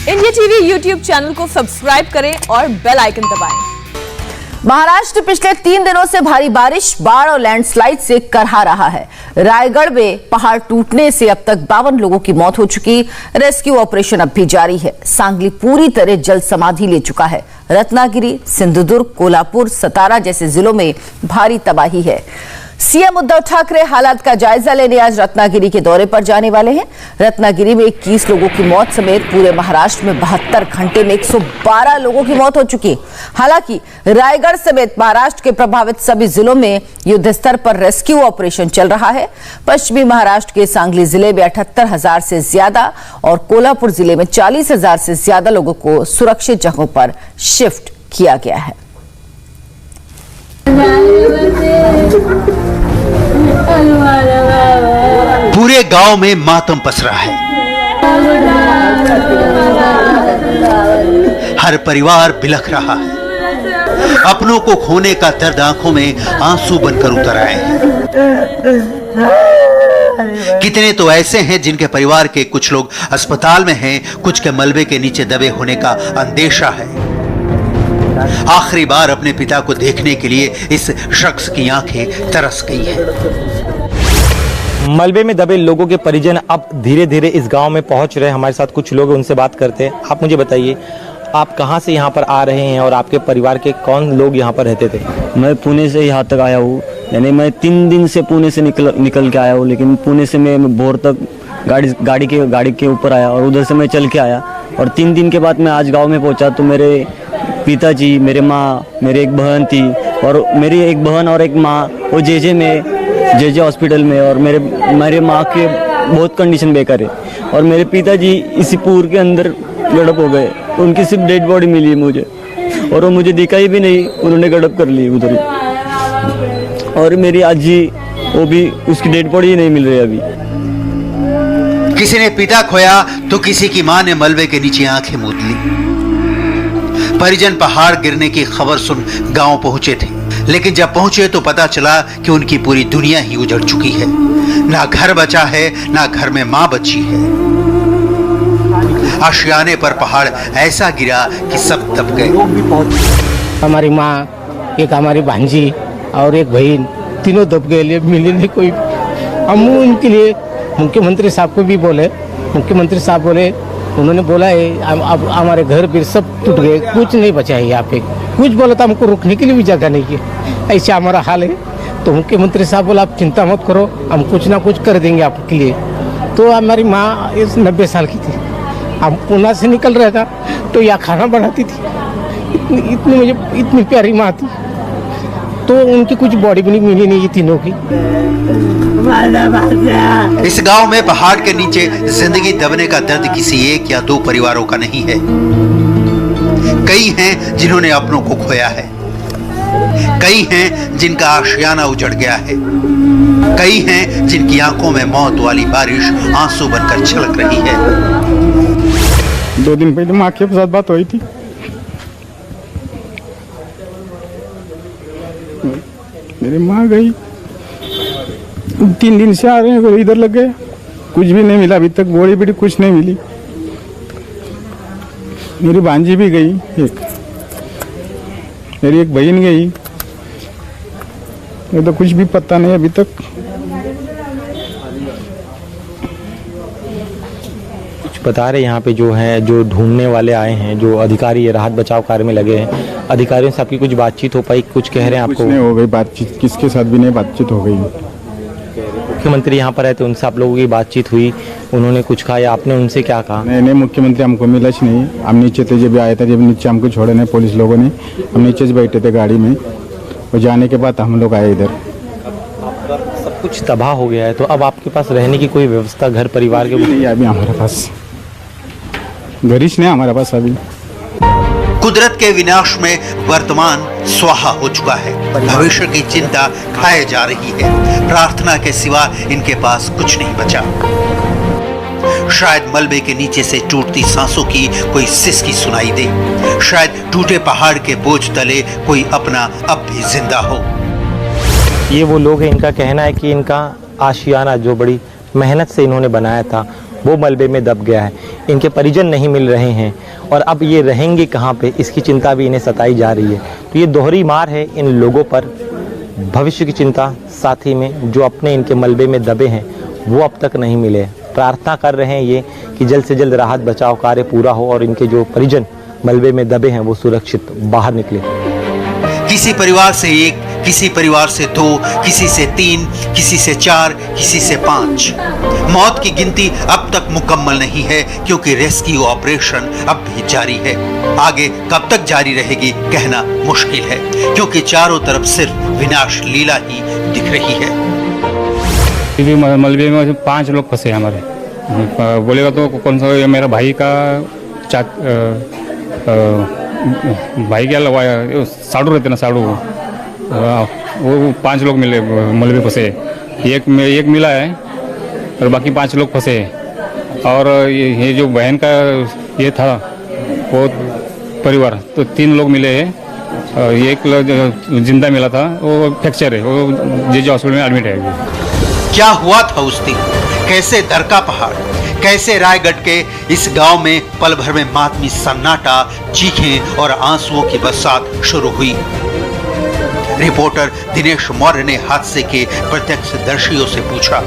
India TV YouTube channel को subscribe करें और बेल आइकन दबाएं। महाराष्ट्र पिछले 3 दिनों से भारी बारिश, बाढ़ और लैंडस्लाइड से करहा रहा है। रायगढ़ में पहाड़ टूटने से अब तक 52 लोगों की मौत हो चुकी। रेस्क्यू ऑपरेशन अब भी जारी है। सांगली पूरी तरह जल समाधि ले चुका है। रत्नागिरी, सिंधुदुर्ग, कोल्हापुर, सतारा जैसे जिलों में भारी तबाही है। सीएम उद्धव ठाकरे हालात का जायजा लेने आज रत्नागिरी के दौरे पर जाने वाले हैं। रत्नागिरी में 21 लोगों की मौत समेत पूरे महाराष्ट्र में 72 घंटे में 112 लोगों की मौत हो चुकी। हालांकि रायगढ़ समेत महाराष्ट्र के प्रभावित सभी जिलों में युद्ध स्तर पर रेस्क्यू ऑपरेशन चल रहा है। पश्चिमी महाराष्ट्र के सांगली जिले में 78,000 से ज्यादा और कोल्हापुर जिले में 40,000 से ज्यादा लोगों को सुरक्षित जगहों पर शिफ्ट किया गया है। पूरे गांव में मातम पसरा है। हर परिवार बिलख रहा है। अपनों को खोने का दर्द आंखों में आंसू बनकर उतर आए हैं। कितने तो ऐसे हैं जिनके परिवार के कुछ लोग अस्पताल में हैं, कुछ के मलबे के नीचे दबे होने का अंदेशा है। आखिरी बार अपने पिता को देखने के लिए इस शख्स की आंखें तरस गई हैं। मलबे में दबे लोगों के परिजन अब धीरे धीरे इस गांव में पहुंच रहे हैं। हमारे साथ कुछ लोग, उनसे बात करते हैं। आप मुझे बताइए, आप कहां से यहां पर आ रहे हैं और आपके परिवार के कौन लोग यहां पर रहते थे? मैं पुणे से यहाँ तक आया हूँ। यानी मैं 3 दिन से पुणे से निकल के आया हूँ, लेकिन पुणे से मैं भोर तक गाड़ी के ऊपर आया और उधर से मैं चल के आया। और 3 दिन के बाद मैं आज गाँव में पहुँचा तो मेरे पिताजी, मेरे माँ, मेरी एक बहन थी और मेरी एक बहन और एक माँ वो जे हॉस्पिटल में, और मेरे माँ के बहुत कंडीशन बेकार है। और मेरे पिताजी इसी पूर के अंदर गड़प हो गए। उनकी सिर्फ डेड बॉडी मिली मुझे और वो मुझे दिखाई भी नहीं, उन्होंने गड़प कर ली उधर। और मेरी आजी, वो भी उसकी डेड बॉडी ही नहीं मिल रही अभी। किसी ने पिता खोया तो किसी की मां ने मलबे के नीचे आंखें मूंद ली। परिजन पहाड़ गिरने की खबर सुन गांव पहुंचे थे, लेकिन जब पहुंचे तो पता चला कि उनकी पूरी दुनिया ही उजड़ चुकी है। ना घर बचा है, ना घर में मां बची है। आशियाने पर पहाड़ ऐसा गिरा कि सब दब गए। हमारी माँ, एक हमारी भांजी और एक बहन, तीनों दब गए। मिले नहीं कोई। हम उनके लिए मुख्यमंत्री साहब को भी बोले। मुख्यमंत्री साहब बोले, उन्होंने बोला है अब हमारे घर भी सब टूट गए, कुछ नहीं बचा है यहाँ पे। कुछ बोला तो हमको रुकने के लिए भी जगह नहीं है। ऐसे हमारा हाल है। तो मुख्यमंत्री साहब बोला, आप चिंता मत करो, हम कुछ ना कुछ कर देंगे आपके लिए। तो हमारी माँ 90 साल की थी। हम पुणे से निकल रहा था तो यहाँ खाना बनाती थी। इतनी प्यारी माँ थी। तो उनकी कुछ बॉडी भी नहीं मिली नहीं, ये तीनों की। इस गांव में पहाड़ के नीचे जिंदगी दबने का दर्द किसी एक या 2 परिवारों का नहीं है। कई हैं जिन्होंने अपनों को खोया है। कई हैं जिनका आशियाना उजड़ गया है। कई हैं जिनकी आंखों में मौत वाली बारिश आंसू बनकर छलक रही है। 2 दिन पहले माँ के साथ बात हुई थी। मेरी माँ गई, 3 दिन से आ रहे हैं, वो इधर लग गए। कुछ भी नहीं मिला अभी तक, बॉडी भी कुछ नहीं मिली। मेरी भांजी भी गई, मेरी एक बहन गई। ये तो कुछ भी पता नहीं अभी तक। कुछ बता रहे यहाँ पे जो है, जो ढूंढने वाले आए हैं, जो अधिकारी राहत बचाव कार्य में लगे हैं, अधिकारियों से आपकी कुछ बातचीत हो पाई? कुछ कह रहे हैं आपको? कुछ नहीं हो गई बातचीत, किसके साथ भी नहीं बातचीत हो गई। मुख्यमंत्री यहाँ पर आए तो उनसे आप लोगों की बातचीत हुई? उन्होंने कुछ कहा या आपने उनसे क्या कहा? नहीं, मुख्यमंत्री हमको मिला ही नहीं। हम नीचे थे, जब आया था, जब नीचे हमको छोड़े नहीं पुलिस लोगों ने, हम नीचे से बैठे थे गाड़ी में। और जाने के बाद हम लोग आए इधर। सब कुछ तबाह हो गया है, तो अब आपके पास रहने की कोई व्यवस्था घर परिवार के? नहीं, अभी हमारे पास गरिश नहीं, हमारे पास अभी। कुदरत के विनाश में वर्तमान स्वाहा हो चुका है। भविष्य की चिंता खाए जा रही है। प्रार्थना के सिवा इनके पास कुछ नहीं बचा। शायद मलबे के नीचे से टूटती सांसों की कोई सिसकी सुनाई दे। शायद टूटे पहाड़ के बोझ तले कोई अपना अब भी जिंदा हो। ये वो लोग हैं, इनका कहना है कि इनका आशियाना जो बड़ी मेहनत से इन्होंने बनाया था वो मलबे में दब गया है। इनके परिजन नहीं मिल रहे हैं और अब ये रहेंगे कहाँ पे, इसकी चिंता भी इन्हें सताई जा रही है। तो ये दोहरी मार है इन लोगों पर, भविष्य की चिंता, साथ ही में जो अपने इनके मलबे में दबे हैं वो अब तक नहीं मिले। प्रार्थना कर रहे हैं ये कि जल्द से जल्द राहत बचाव कार्य पूरा हो और इनके जो परिजन मलबे में दबे हैं वो सुरक्षित बाहर निकले। किसी परिवार से 1, किसी परिवार से 2, किसी से 3, किसी से 4, किसी से 5। मौत की गिनती अब तक मुकम्मल नहीं है क्योंकि रेस्क्यू ऑपरेशन अब भी जारी है। आगे कब तक जारी रहेगी कहना मुश्किल है क्योंकि चारों तरफ सिर्फ विनाश लीला ही दिख रही है। मलबे में 5 लोग फंसे हमारे। बोलेगा तो कौन सा, ये मेरा भाई का भाई क्या लगवाया, साड़ू रहते ना, साड़ू, वो 5 लोग मिले मलबे फंसे। एक मिला है और बाकी 5 लोग फंसे। और ये जो बहन का ये था वो परिवार, तो 3 लोग मिले हैं। एक जिंदा मिला था, वो फ्रैक्चर है, वो जेजे हॉस्पिटल में एडमिट है। क्या हुआ था उस दिन, कैसे दरका पहाड़, कैसे रायगढ़ के इस गांव में पल भर में मातमी सन्नाटा, चीखें और आंसुओं की बरसात शुरू हुई। रिपोर्टर दिनेश मौर्य ने हादसे के प्रत्यक्षदर्शियों से पूछा।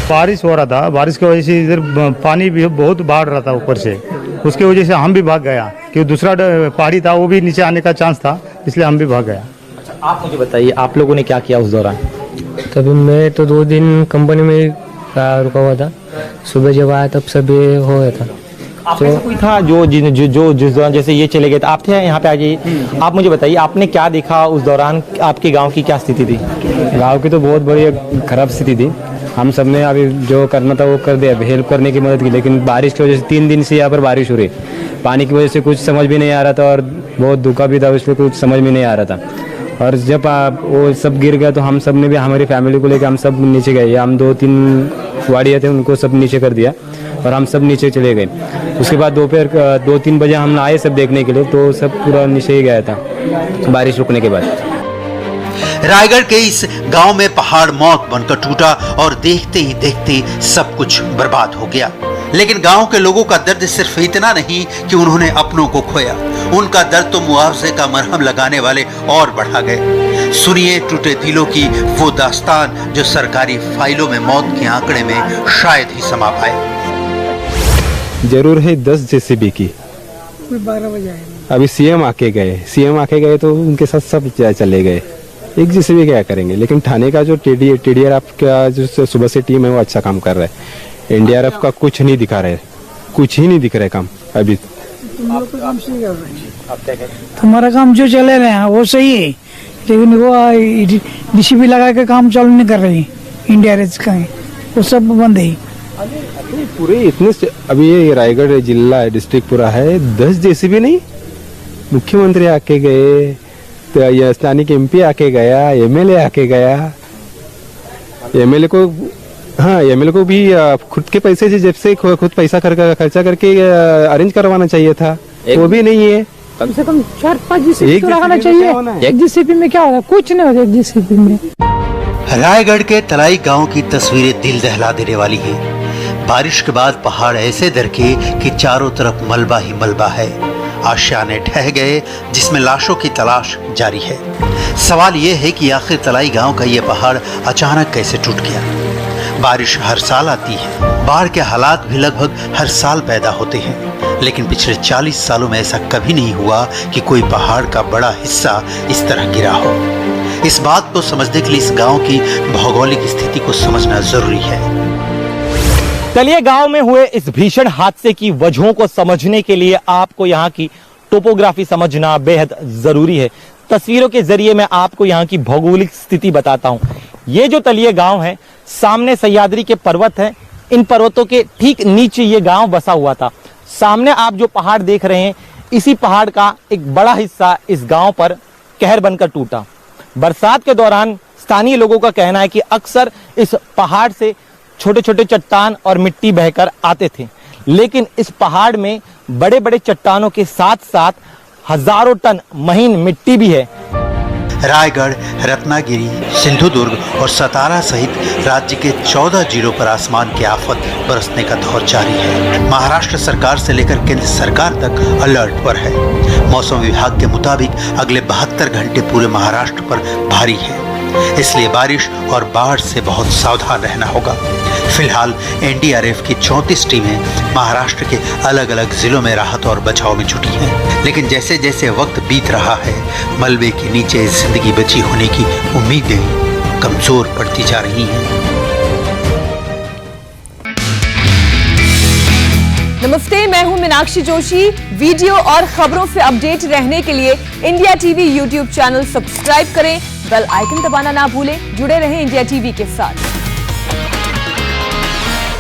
बारिश हो रहा था, बारिश की वजह से इधर पानी भी बहुत बाढ़ रहा था ऊपर से, उसकी वजह से हम भी भाग गया क्योंकि दूसरा पहाड़ी था वो भी नीचे आने का चांस था, इसलिए हम भी भाग गया। अच्छा, आप मुझे बताइए आप लोगों ने क्या किया उस दौरान? तभी मैं तो 2 दिन कंपनी में रुका हुआ था, सुबह जब आया तब सब ये हो गया था। आप में से कोई था जो जिस दौरान जैसे ये चले गए थे, आप थे यहाँ पे? आ जाइए, आप मुझे बताइए आपने क्या देखा उस दौरान, आपके गांव की क्या स्थिति थी? गांव की तो बहुत बड़ी खराब स्थिति थी। हम सब ने अभी जो करना था वो कर दिया, हेल्प करने की मदद की, लेकिन बारिश की वजह से 3 दिन से यहाँ पर बारिश हो रही, पानी की वजह से कुछ समझ भी नहीं आ रहा था और बहुत दुखा भी था, इसलिए कुछ समझ में नहीं आ रहा था। और जब वो सब गिर गया तो हम सब ने भी हमारी फैमिली को लेकर हम सब नीचे गए। हम 2-3 वाड़ियाँ थे उनको सब नीचे कर दिया और हम सब नीचे चले गए। उसके बाद दोपहर 2-3 बजे हम आए सब देखने के लिए, तो सब पूरा नीचे ही गया था बारिश रुकने के बाद। रायगढ़ के इस गांव में पहाड़ मौत बनकर टूटा और देखते ही देखते सब कुछ बर्बाद हो गया। लेकिन गांव के लोगों का दर्द सिर्फ इतना नहीं कि उन्होंने अपनों को खोया, उनका दर्द तो मुआवजे का मरहम लगाने वाले और बढ़ा गए। सुनिए टूटे दिलों की वो दास्तान जो सरकारी फाइलों में मौत के आंकड़े में शायद ही समा पाए। जरूर है 10 जेसीबी की, 12 बजे अभी सीएम आके गए तो उनके साथ सब चले गए। एक जेसीबी क्या करेंगे, लेकिन थाने का जो टीडीआर का जो सुबह से टीम है वो अच्छा काम कर रहा है। एनडीआरएफ का कुछ नहीं दिखा रहा है, कुछ ही नहीं दिख रहा है काम अभी। तुम लोग का काम सही कर रहे हैं, तुम्हारा काम जो चले रहे हैं वो सही है, लेकिन वो डीसीपी लगा के काम चालू नहीं कर रही एनडीआरएफ का, वो सब बंद है। पूरे इतने अभी ये रायगढ़ जिला डिस्ट्रिक्ट पूरा है, 10 जेसीबी नहीं। मुख्यमंत्री आके गए, तो स्थानीय एमपी आके गया, एमएलए आके गया। एमएलए को भी खुद के पैसे से जब से खुद पैसा खर्चा करके अरेंज करवाना चाहिए था, वो भी नहीं है। कम से कम 4-5 जेसीबी तो लगाना चाहिए। एक जेसीबी में क्या होगा, कुछ नहीं होगा एक जेसीबी में। रायगढ़ के तलाई गांव की तस्वीरें दिल दहला देने वाली हैं। बारिश के बाद पहाड़ ऐसे दरके कि चारों तरफ मलबा ही मलबा है। आशियाने ढह गए जिसमें लाशों की तलाश जारी है। सवाल यह है कि आखिर तलाई गांव का यह पहाड़ अचानक कैसे टूट गया। बारिश हर साल आती है, बाढ़ के हालात भी लगभग हर साल पैदा होते हैं, लेकिन पिछले 40 सालों में ऐसा कभी नहीं हुआ कि कोई पहाड़ का बड़ा हिस्सा इस तरह गिरा हो। इस बात को समझने के लिए इस गांव की भौगोलिक स्थिति को समझना जरूरी है। चलिए गांव में हुए इस भीषण हादसे की वजहों को समझने के लिए आपको यहाँ की टोपोग्राफी समझना बेहद जरूरी है। तस्वीरों के जरिए मैं आपको यहाँ की भौगोलिक स्थिति बताता हूँ। ये जो तलिए गांव है, सामने सह्याद्री के पर्वत हैं, इन पर्वतों के ठीक नीचे ये गांव बसा हुआ था। सामने आप जो पहाड़ देख रहे हैं, इसी पहाड़ का एक बड़ा हिस्सा इस गांव पर कहर बनकर टूटा। बरसात के दौरान स्थानीय लोगों का कहना है कि अक्सर इस पहाड़ से छोटे छोटे चट्टान और मिट्टी बहकर आते थे, लेकिन इस पहाड़ में बड़े बड़े चट्टानों के साथ साथ हजारों टन महीन मिट्टी भी है। रायगढ़, रत्नागिरी, सिंधुदुर्ग और सतारा सहित राज्य के 14 जिलों पर आसमान की आफत बरसने का दौर जारी है। महाराष्ट्र सरकार से लेकर केंद्र सरकार तक अलर्ट पर है। मौसम विभाग के मुताबिक अगले 72 घंटे पूरे महाराष्ट्र पर भारी है, इसलिए बारिश और बाढ़ से बहुत सावधान रहना होगा। फिलहाल एनडीआरएफ की 34 टीमें महाराष्ट्र के अलग अलग जिलों में राहत और बचाव में जुटी हैं। लेकिन जैसे जैसे वक्त बीत रहा है, मलबे के नीचे जिंदगी बची होने की उम्मीदें कमजोर पड़ती जा रही हैं। नमस्ते, मैं हूं मीनाक्षी जोशी। वीडियो और खबरों से अपडेट रहने के लिए India TV YouTube channel subscribe करें, बेल आइकन दबाना ना भूलें। जुड़े रहें इंडिया टीवी के साथ।